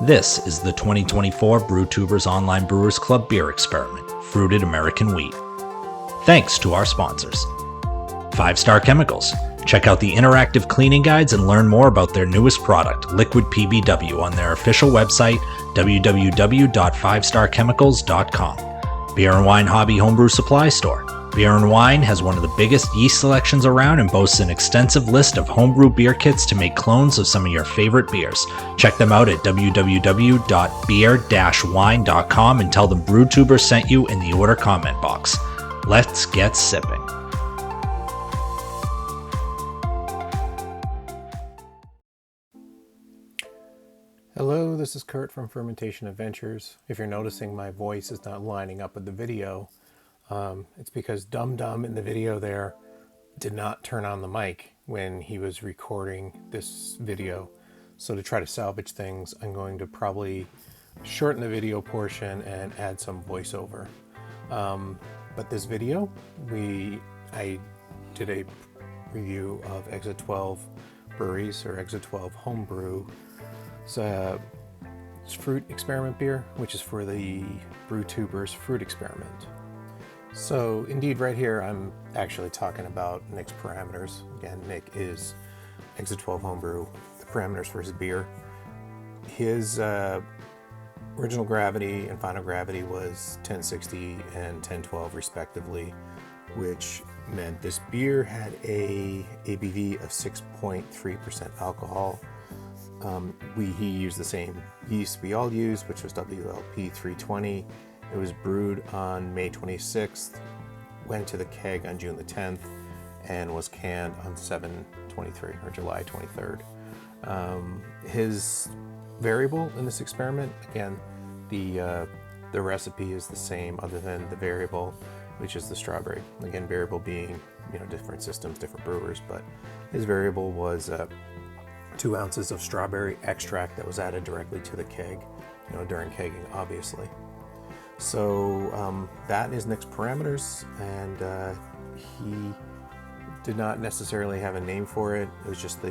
This is the 2024 Brewtubers Online Brewers Club Beer Experiment, Fruited American Wheat. Thanks to our sponsors. 5 Star Chemicals. Check out the interactive cleaning guides and learn more about their newest product, Liquid PBW, on their official website, www.5starchemicals.com. Beer and Wine Hobby Homebrew Supply Store. Beer and Wine has one of the biggest yeast selections around and boasts an extensive list of homebrew beer kits to make clones of some of your favorite beers. Check them out at www.beer-wine.com and tell them Brewtubers sent you in the order comment box. Let's get sipping. Hello, this is Kurt from Fermentation Adventures. If you're noticing my voice is not lining up with the video, it's because Dum Dum in the video there did not turn on the mic when he was recording this video. So to try to salvage things, I'm going to probably shorten the video portion and add some voiceover. But this video, I did a review of Exit 12 Breweries or Exit 12 Homebrew. It's fruit experiment beer, which is for the Brewtubers fruit experiment. So indeed right here, I'm actually talking about Nick's parameters. Again, Nick is Exit 12 Homebrew, the parameters for his beer. His original gravity and final gravity was 1060 and 1012 respectively, which meant this beer had a ABV of 6.3% alcohol. He used the same yeast we all use, which was WLP 320. It was brewed on May 26th, went to the keg on June the 10th, and was canned on 7/23 or July 23rd. His variable in this experiment, again, the recipe is the same other than the variable, which is the strawberry. Again, variable being, different systems, different brewers, but his variable was 2 ounces of strawberry extract that was added directly to the keg, during kegging, obviously. So that is Nick's parameters, and he did not necessarily have a name for it. It was just the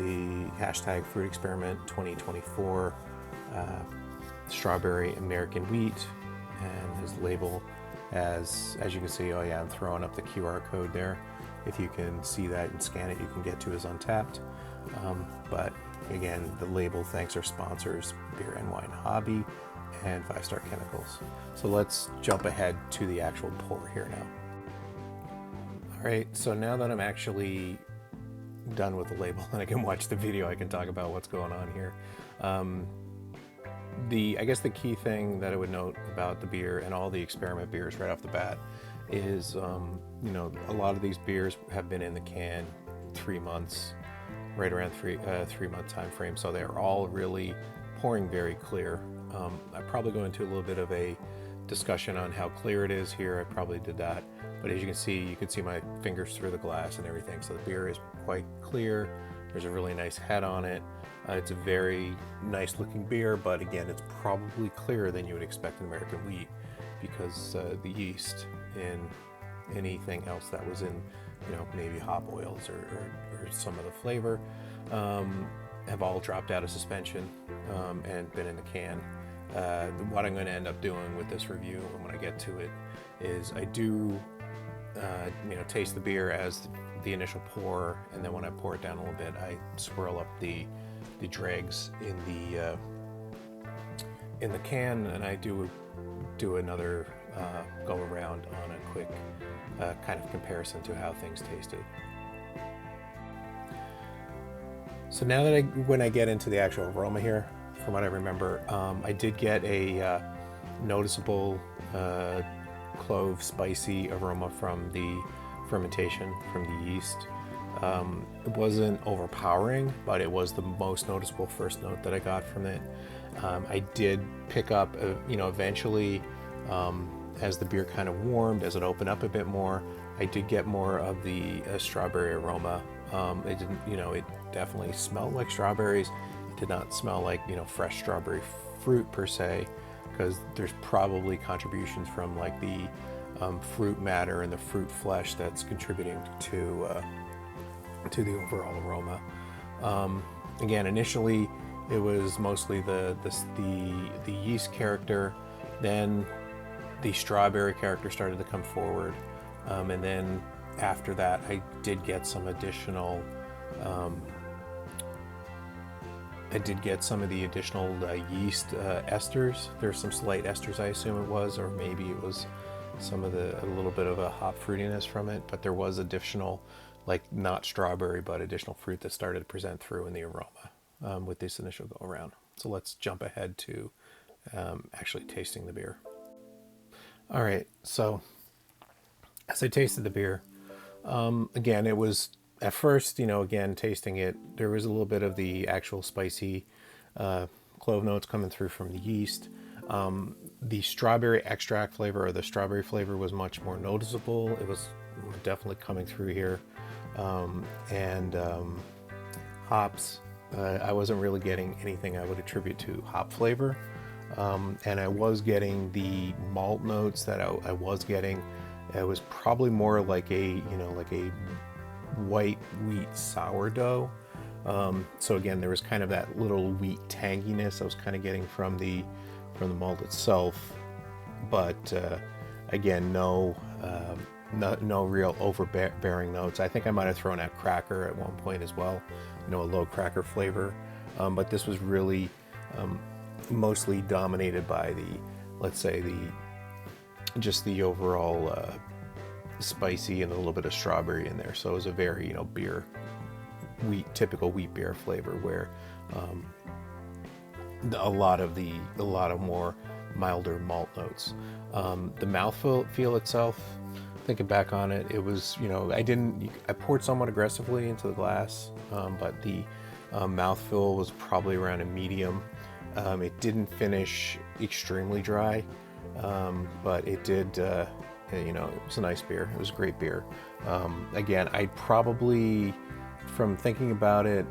hashtag Fruit Experiment 2024 Strawberry American Wheat, and his label as you can see, I'm throwing up the QR code there. If you can see that and scan it, you can get to his Untapped. But again, the label thanks our sponsors, Beer and Wine Hobby and 5 Star Chemicals. So let's jump ahead to the actual pour here now. All right, so now that I'm actually done with the label and I can watch the video, I can talk about what's going on here. I guess the key thing that I would note about the beer and all the experiment beers right off the bat is, a lot of these beers have been in the can 3 months, right around 3-month time frame. So they're all really pouring very clear. I probably go into a little bit of a discussion on how clear it is here. I probably did that, but as you can see my fingers through the glass and everything. So the beer is quite clear. There's a really nice head on it. It's a very nice looking beer, but again, it's probably clearer than you would expect in American wheat because the yeast and anything else that was in, maybe hop oils or some of the flavor have all dropped out of suspension and been in the can. What I'm going to end up doing with this review, and when I get to it, is I do taste the beer as the initial pour, and then when I pour it down a little bit, I swirl up the dregs in the can, and I do another go around on a quick kind of comparison to how things tasted. So now that when I get into the actual aroma here, from what I remember, I did get a noticeable clove spicy aroma from the fermentation, from the yeast. It wasn't overpowering, but it was the most noticeable first note that I got from it. I did pick up, eventually, as the beer kind of warmed, as it opened up a bit more, I did get more of the strawberry aroma. It didn't, it definitely smelled like strawberries. It did not smell like, fresh strawberry fruit per se, because there's probably contributions from like the fruit matter and the fruit flesh that's contributing to the overall aroma. Again, initially, It was mostly the yeast character. Then the strawberry character started to come forward, and then after that, I did get some additional. I did get some of the additional yeast esters. There's some slight esters, I assume it was, or maybe it was some of a little bit of a hop fruitiness from it. But there was additional, like not strawberry, but additional fruit that started to present through in the aroma with this initial go around. So let's jump ahead to actually tasting the beer. All right, so as I tasted the beer, again, it was at first, again, tasting it, there was a little bit of the actual spicy clove notes coming through from the yeast. The strawberry extract flavor, or the strawberry flavor, was much more noticeable. It was definitely coming through here. And hops, I wasn't really getting anything I would attribute to hop flavor. And I was getting the malt notes that I was getting. It was probably more like a white wheat sourdough. So again, there was kind of that little wheat tanginess I was kind of getting from the malt itself, but again, no real overbearing notes. I think I might have thrown out cracker at one point as well, a low cracker flavor, but this was really mostly dominated by let's say just the overall spicy and a little bit of strawberry in there. So it was a very typical wheat beer flavor, where a lot of more milder malt notes. The mouthfeel itself, thinking back on it, it was I poured somewhat aggressively into the glass, but the mouthfeel was probably around a medium. It didn't finish extremely dry, but it did. It was a nice beer. It was a great beer. Again, I'd probably, from thinking about it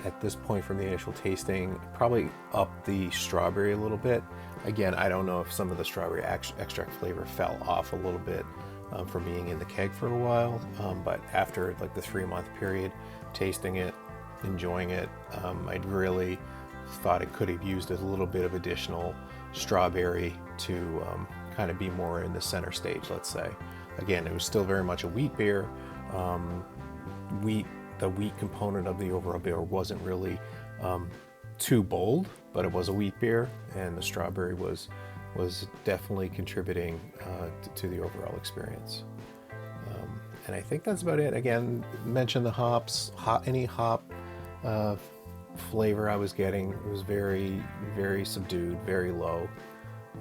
at this point from the initial tasting, probably up the strawberry a little bit. Again, I don't know if some of the strawberry extract flavor fell off a little bit from being in the keg for a while, but after like the 3-month period, tasting it, enjoying it, I'd really thought it could have used a little bit of additional strawberry to kind of be more in the center stage, let's say. Again, it was still very much a wheat beer. The wheat component of the overall beer wasn't really too bold, but it was a wheat beer, and the strawberry was definitely contributing to the overall experience. And I think that's about it. Again, mention the hops. Any hop flavor I was getting, it was very, very subdued, very low.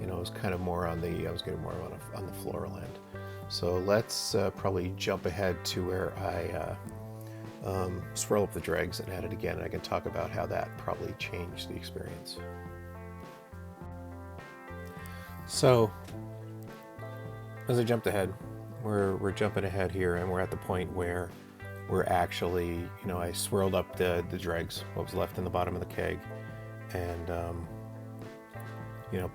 It was kind of more I was getting more on the floral end. So let's probably jump ahead to where I swirl up the dregs and add it again. And I can talk about how that probably changed the experience. So as I jumped ahead, we're jumping ahead here, and we're at the point where we're actually, I swirled up the dregs, what was left in the bottom of the keg, and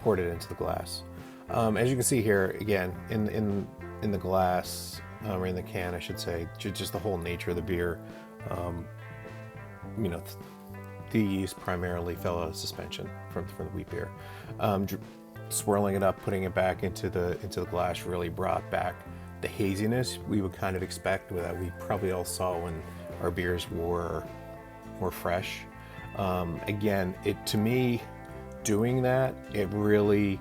poured it into the glass. As you can see here, again, in the glass, or in the can, I should say, just the whole nature of the beer, the yeast primarily fell out of suspension from the wheat beer. Swirling it up, putting it back into the glass really brought back the haziness we would kind of expect, that we probably all saw when our beers were fresh. Again, to me, doing that, it really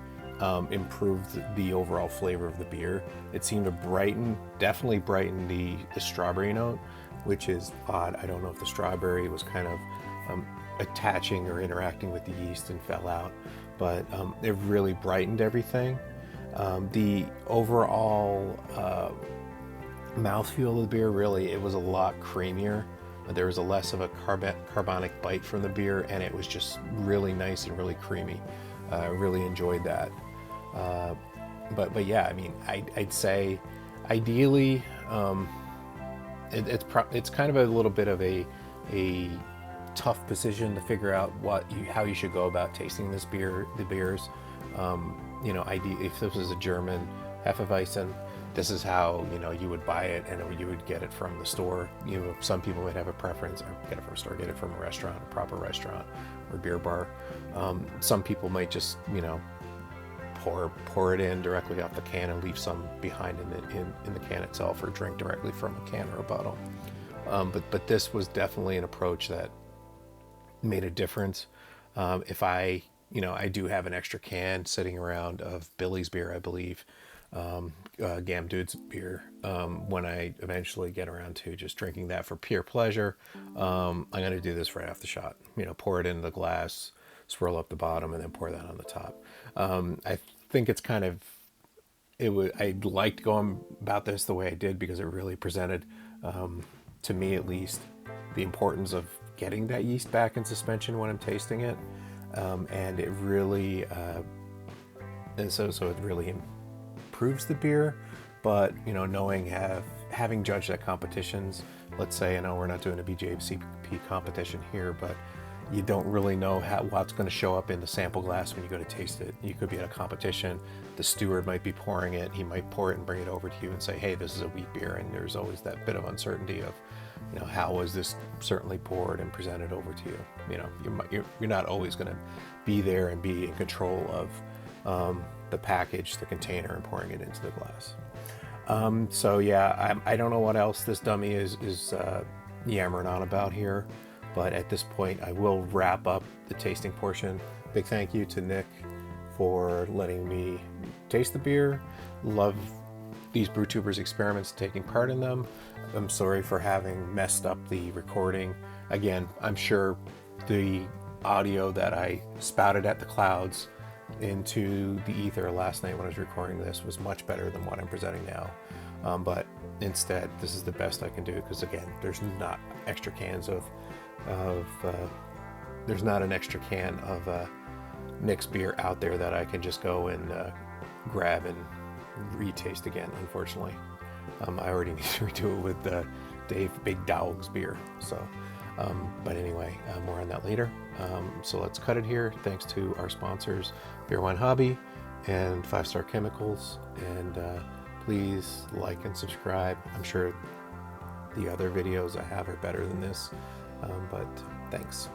improved the overall flavor of the beer. It seemed to definitely brighten the strawberry note, which is odd. I don't know if the strawberry was kind of attaching or interacting with the yeast and fell out, but it really brightened everything. The overall mouthfeel of the beer, really, it was a lot creamier. There was less of a carbonic bite from the beer, and it was just really nice and really creamy. I really enjoyed that. But yeah, I mean, I'd say ideally, it's kind of a little bit of a tough decision to figure out how you should go about tasting the beers. If this was a German Hefeweizen, this is how, you know, you would buy it, and you would get it from the store. You know, some people might have a preference, get it from a store, get it from a restaurant, a proper restaurant or beer bar. Some people might just, you know, pour it in directly off the can and leave some behind in the can itself, or drink directly from a can or a bottle. But this was definitely an approach that made a difference. If I, you know, I do have an extra can sitting around of Billy's beer, I believe, Gamdude's beer. When I eventually get around to just drinking that for pure pleasure, I'm going to do this right off the shot. You know, pour it in the glass, swirl up the bottom, and then pour that on the top. I think it's kind of, I liked going about this the way I did, because it really presented, to me at least, the importance of getting that yeast back in suspension when I'm tasting it. And it really, and so it really improves the beer. But, you know, having judged at competitions, let's say, I know we're not doing a BJCP competition here, but you don't really know what's going to show up in the sample glass when you go to taste it. You could be at a competition, the steward might be pouring it, he might pour it and bring it over to you and say, hey, this is a wheat beer, and there's always that bit of uncertainty of, you know, how was this certainly poured and presented over to you. You know, you're not always going to be there and be in control of the package, the container, and pouring it into the glass. So yeah, I don't know what else this dummy is yammering on about here. But at this point, I will wrap up the tasting portion. Big thank you to Nick for letting me taste the beer. Love these Brewtubers experiments, taking part in them. I'm sorry for having messed up the recording. Again, I'm sure the audio that I spouted at the clouds into the ether last night when I was recording this was much better than what I'm presenting now. But instead, this is the best I can do, because again, there's not extra cans there's not an extra can of Nick's beer out there that I can just go and grab and retaste again, unfortunately. I already need to redo it with Dave Big Dog's beer. So, but anyway, more on that later. So let's cut it here. Thanks to our sponsors, Beer Wine Hobby and 5 Star Chemicals. And please like and subscribe. I'm sure the other videos I have are better than this. But thanks.